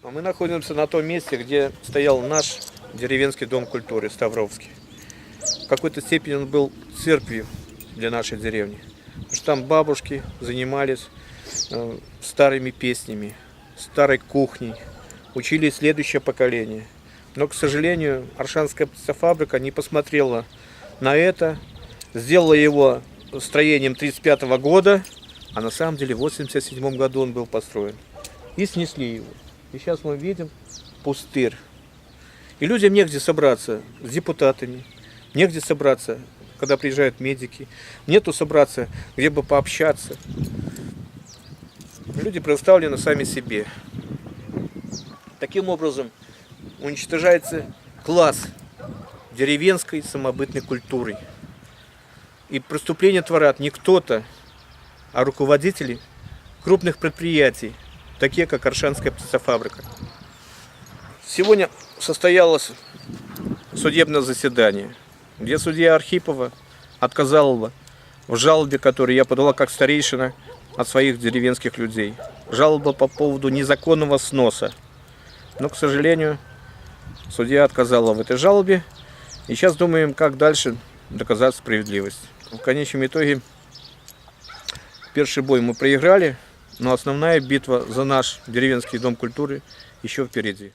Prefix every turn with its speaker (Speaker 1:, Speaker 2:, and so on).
Speaker 1: Мы находимся на том месте, где стоял наш деревенский дом культуры Ставровский. В какой-то степени он был церковью для нашей деревни. Потому что там бабушки занимались старыми песнями, старой кухней, учили следующее поколение. Но, к сожалению, Оршанская птицефабрика не посмотрела на это, сделала его строением 1935 года, а на самом деле в 1987 году он был построен. И снесли его. И сейчас мы видим пустырь. И людям негде собраться с депутатами, негде собраться, когда приезжают медики, нету собраться, где бы пообщаться. Люди предоставлены сами себе. Таким образом уничтожается класс деревенской самобытной культуры. И преступления творят не кто-то, а руководители крупных предприятий, такие как Оршанская птицефабрика. Сегодня состоялось судебное заседание, где судья Архипова отказала в жалобе, которую я подала как старейшина от своих деревенских людей. Жалоба по поводу незаконного сноса. Но, к сожалению, судья отказала в этой жалобе. И сейчас думаем, как дальше доказать справедливость. В конечном итоге, первый бой мы проиграли, но основная битва за наш деревенский дом культуры еще впереди.